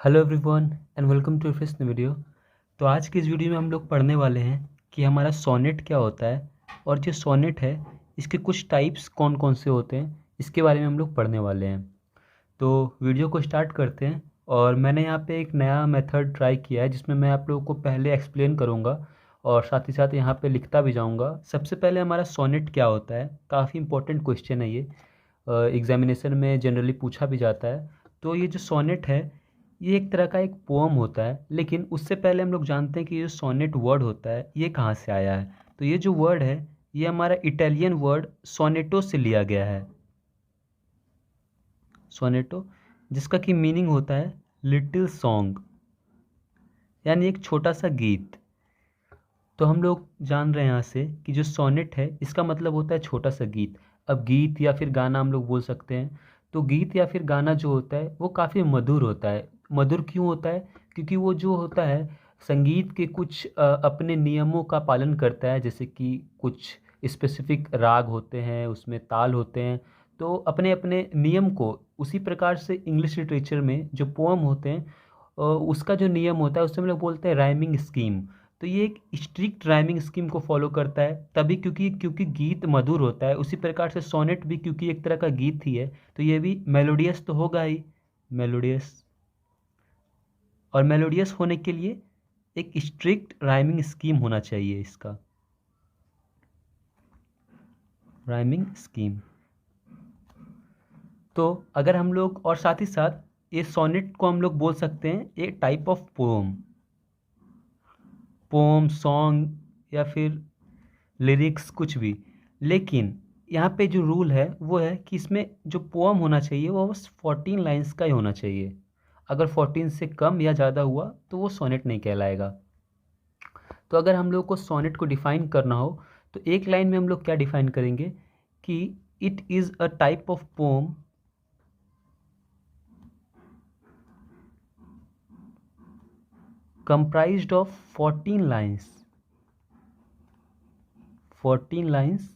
Hello everyone and welcome to first video. तो आज की इस वीडियो में हम लोग पढ़ने वाले हैं कि हमारा सोनेट क्या होता है और जो सोनेट है इसके कुछ टाइप्स कौन कौन से होते हैं इसके बारे में हम लोग पढ़ने वाले हैं। तो वीडियो को स्टार्ट करते हैं। और मैंने यहाँ पे एक नया मेथड ट्राई किया है जिसमें मैं आप लोगों को पहले एक्सप्लेन करूँगा और साथ ही साथ यहाँ पे लिखता भी जाऊँगा। सबसे पहले हमारा सोनेट क्या होता है, काफ़ी इंपॉर्टेंट क्वेश्चन है ये, एग्जामिनेशन में जनरली पूछा भी जाता है। तो ये जो सोनेट है ये एक तरह का एक पोअम होता है, लेकिन उससे पहले हम लोग जानते हैं कि ये जो सोनेट वर्ड होता है ये कहाँ से आया है। तो ये जो वर्ड है ये हमारा इटालियन वर्ड सोनेटो से लिया गया है। सोनेटो जिसका कि मीनिंग होता है लिटिल सॉन्ग, यानी एक छोटा सा गीत। तो हम लोग जान रहे हैं यहाँ से कि जो सोनेट है इसका मतलब होता है छोटा सा गीत। अब गीत या फिर गाना हम लोग बोल सकते हैं। तो गीत या फिर गाना जो होता है वो काफ़ी मधुर होता है। मधुर क्यों होता है? क्योंकि वो जो होता है संगीत के कुछ अपने नियमों का पालन करता है, जैसे कि कुछ स्पेसिफिक राग होते हैं, उसमें ताल होते हैं। तो अपने अपने नियम को उसी प्रकार से इंग्लिश लिटरेचर में जो पोअम होते हैं उसका जो नियम होता है उसे हम लोग बोलते हैं राइमिंग स्कीम। तो ये एक स्ट्रिक्ट राइमिंग स्कीम को फॉलो करता है, तभी क्योंकि क्योंकि गीत मधुर होता है। उसी प्रकार से सोनेट भी क्योंकि एक तरह का गीत ही है तो ये भी मेलोडियस तो होगा ही, मेलोडियस। और मेलोडियस होने के लिए एक स्ट्रिक्ट राइमिंग स्कीम होना चाहिए, इसका राइमिंग स्कीम। तो अगर हम लोग और साथ ही साथ ये सोनेट को हम लोग बोल सकते हैं एक type of poem, poem song या फिर लिरिक्स कुछ भी। लेकिन यहाँ पे जो रूल है वो है कि इसमें जो पोअम होना चाहिए वो बस 14 लाइन्स का ही होना चाहिए। अगर 14 से कम या ज़्यादा हुआ तो वो सोनेट नहीं कहलाएगा। तो अगर हम लोग को सोनेट को डिफाइन करना हो तो एक लाइन में हम लोग क्या डिफाइन करेंगे कि it is a type of poem comprised of 14 lines, 14 lines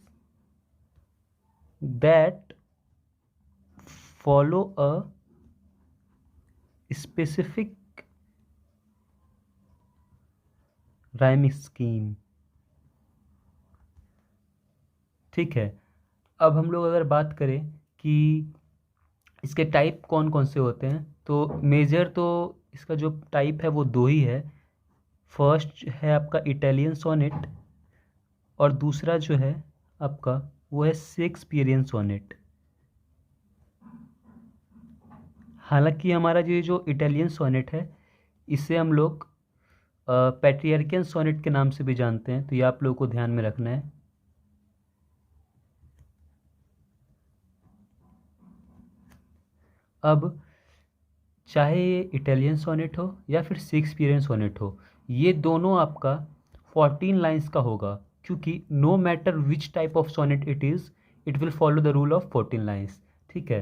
that follow a specific rhyming scheme। ठीक है। अब हम लोग अगर बात करें कि इसके टाइप कौन कौन से होते हैं तो मेजर तो इसका जो टाइप है वो दो ही है। फर्स्ट है आपका इटालियन सोनेट और दूसरा जो है आपका वो है शेक्सपियरियन सोनेट। हालांकि हमारा जो इटालियन सोनेट है इसे हम लोग पैट्रियार्कियन सोनेट के नाम से भी जानते हैं, तो ये आप लोगों को ध्यान में रखना है। अब चाहे ये इटालियन सोनेट हो या फिर शेक्सपियरियन सोनेट हो, ये दोनों आपका 14 लाइन्स का होगा, क्योंकि no matter which type of sonnet it is it will follow the rule of 14 lines. ठीक है।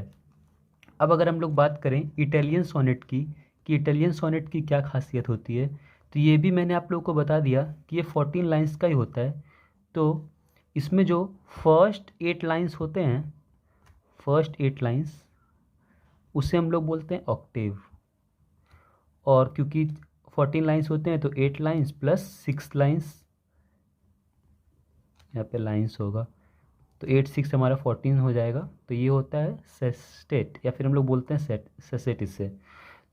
अब अगर हम लोग बात करें इटालियन सोनेट की कि इटालियन सोनेट की क्या खासियत होती है, तो ये भी मैंने आप लोगों को बता दिया कि ये 14 लाइन्स का ही होता है। तो इसमें जो फर्स्ट 8 लाइन्स होते हैं, फर्स्ट 8 लाइन्स उसे हम लोग बोलते हैं ऑक्टेव। और क्योंकि 14 लाइन्स होते हैं तो 8 लाइन्स प्लस 6 लाइन्स, यहाँ पे लाइन्स होगा तो 8 6 हमारा 14 हो जाएगा। तो ये होता है सेस्टेट या फिर हम लोग बोलते हैं सेट सेसेट इससे।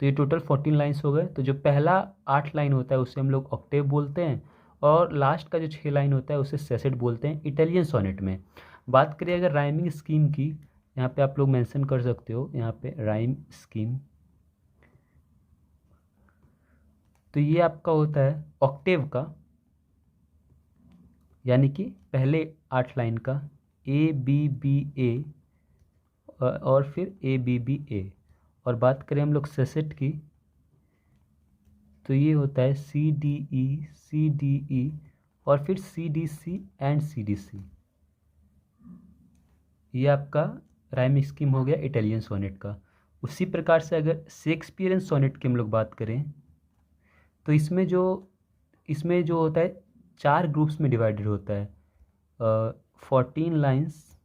तो ये टोटल 14 लाइन्स हो गए। तो जो पहला 8 लाइन होता है उसे हम लोग ऑक्टेव बोलते हैं और लास्ट का जो 6 लाइन होता है उसे सेसेट बोलते हैं इटालियन सोनेट में। बात करें अगर राइमिंग स्कीम की, यहाँ पे आप लोग मेंशन कर सकते हो यहाँ पे राइम स्कीम। तो ये आपका होता है ऑक्टेव का, यानी कि पहले 8 लाइन का ए बी बी ए और फिर ए बी बी ए। और बात करें हम लोग सेसेट की तो ये होता है सी डी ई और फिर C D C and C D C. ये आपका राइम स्कीम हो गया इटालियन सोनेट का। उसी प्रकार से अगर शेक्सपियरियन सोनेट की हम लोग बात करें तो इसमें जो होता है 4 ग्रुप्स में डिवाइडेड होता है। 14 लाइन्स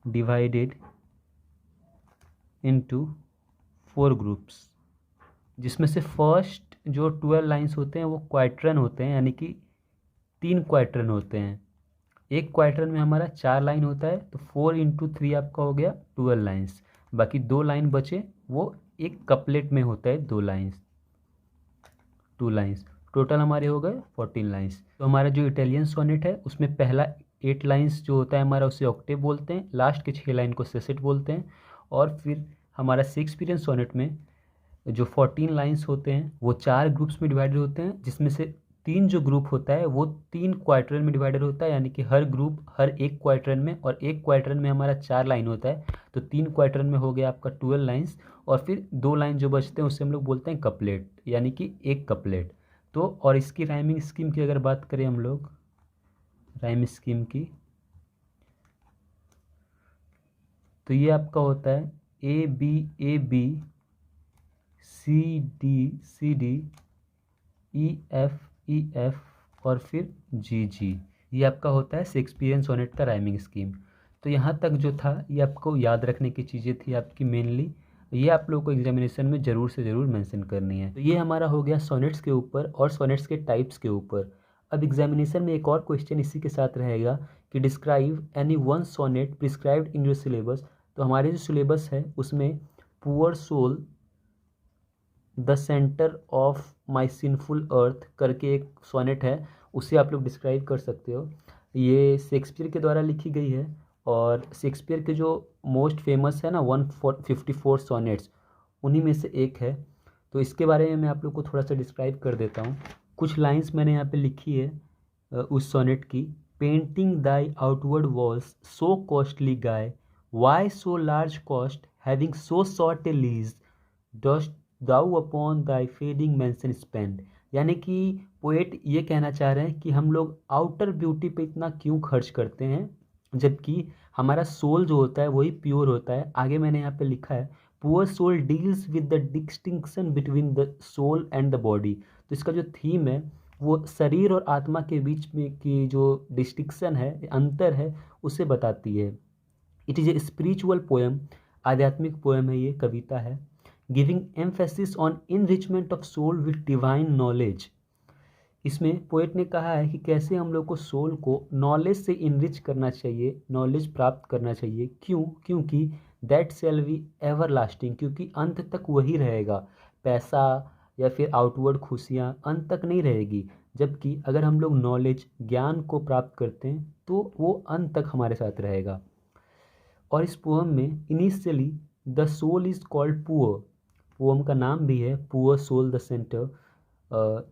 डिवाइडेड into 4 ग्रुप्स। जिसमें से फर्स्ट जो 12 लाइन्स होते हैं वो क्वाइट्रन होते हैं, यानी कि 3 क्वाइट्रन होते हैं। एक क्वाइट्रन में हमारा 4 लाइन होता है, तो 4 × 3 आपका हो गया 12 लाइन्स। बाकी 2 लाइन बचे, वो एक कपलेट में होता है 2 लाइन्स, 2 लाइन्स। टोटल हमारे हो गए 14 लाइन्स। तो हमारा जो इटालियन सोनेट है उसमें पहला 8 लाइन्स जो होता है हमारा, उसे ऑक्टेव बोलते हैं, लास्ट के 6 लाइन को सेसेट बोलते हैं। और फिर हमारा शेक्सपियरियन सोनेट में जो 14 लाइन्स होते हैं वो 4 ग्रुप्स में डिवाइडेड होते हैं, जिसमें से 3 जो ग्रुप होता है वो 3 क्वार्टरन में डिवाइडेड होता है, यानी कि हर ग्रुप हर एक क्वार्टरन में, और एक क्वार्टरन में हमारा 4 लाइन होता है, तो 3 क्वार्टरन में हो गया आपका 12 लाइन्स। और फिर 2 लाइन जो बचते हैं उससे हम लोग बोलते हैं कपलेट, यानी कि एक कपलेट। तो और इसकी राइमिंग स्कीम की अगर बात करें हम लोग, राइम स्कीम की, तो ये आपका होता है A B C D E F और फिर जी। ये आपका होता है शेक्सपियरियन सोनेट का राइमिंग स्कीम। तो यहाँ तक जो था ये आपको याद रखने की चीज़ें थी आपकी मेनली, ये आप लोगों को एग्जामिनेशन में ज़रूर से ज़रूर मेंशन करनी है। तो ये हमारा हो गया सोनेट्स के ऊपर और सोनेट्स के टाइप्स के ऊपर। अब एग्जामिनेशन में एक और क्वेश्चन इसी के साथ रहेगा कि describe any one sonnet prescribed in your syllabus. तो हमारे जो सिलेबस है उसमें poor soul the centre of my sinful earth करके एक सोनेट है, उसे आप लोग डिस्क्राइब कर सकते हो। ये शेक्सपियर के द्वारा लिखी गई है, और शेक्सपियर के जो मोस्ट फेमस है ना 154 सोनेट्स, उन्हीं में से एक है। तो इसके बारे में मैं आप लोग को थोड़ा सा डिस्क्राइब कर देता हूँ। कुछ लाइंस मैंने यहाँ पे लिखी है उस सोनेट की। Painting thy outward walls so costly gay, why so large cost having so short a lease, dost thou upon thy fading mansion spend. यानी कि पोएट ये कहना चाह रहे हैं कि हम लोग आउटर ब्यूटी पे इतना क्यों खर्च करते हैं, जबकि हमारा सोल जो होता है वही प्योर होता है। आगे मैंने यहाँ पे लिखा है poor soul deals with the distinction between the soul and the body. तो इसका जो थीम है वो शरीर और आत्मा के बीच में की जो डिस्टिंक्शन है, अंतर है, उसे बताती है। It is a spiritual poem, आध्यात्मिक पोएम है, ये कविता है। Giving emphasis on enrichment of soul with divine knowledge. इसमें पोएट ने कहा है कि कैसे हम लोग को सोल को नॉलेज से इनरिच करना चाहिए, नॉलेज प्राप्त करना चाहिए। क्यों? क्योंकि that shall be ever lasting, क्योंकि अंत तक वही रहेगा। पैसा या फिर आउटवर्ड खुशियाँ अंत तक नहीं रहेगी, जबकि अगर हम लोग नॉलेज ज्ञान को प्राप्त करते हैं तो वो अंत तक हमारे साथ रहेगा। और इस पोअम में initially the soul is called poor, poem का नाम भी है पुअर सोल द सेंटर।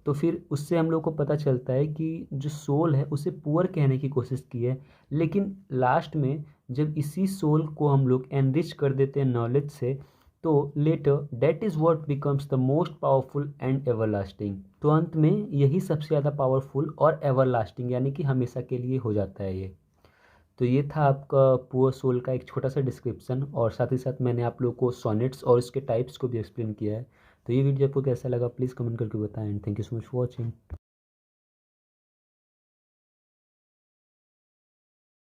तो फिर उससे हम लोग को पता चलता है कि जो सोल है उसे पुअर कहने की कोशिश की है, लेकिन लास्ट में जब इसी सोल को हम लोग एनरिच कर देते हैं नॉलेज से, तो letter that is what becomes the most powerful and everlasting. तो अंत में यही सबसे ज़्यादा पावरफुल और एवरलास्टिंग, यानी कि हमेशा के लिए हो जाता है ये। तो ये था आपका पुअर सोल का एक छोटा सा डिस्क्रिप्शन, और साथ ही साथ मैंने आप लोगों को सोनेट्स और इसके टाइप्स को भी एक्सप्लेन किया है। तो ये वीडियो आपको कैसा लगा प्लीज़ कमेंट करके बताएं। And thank you so much for watching.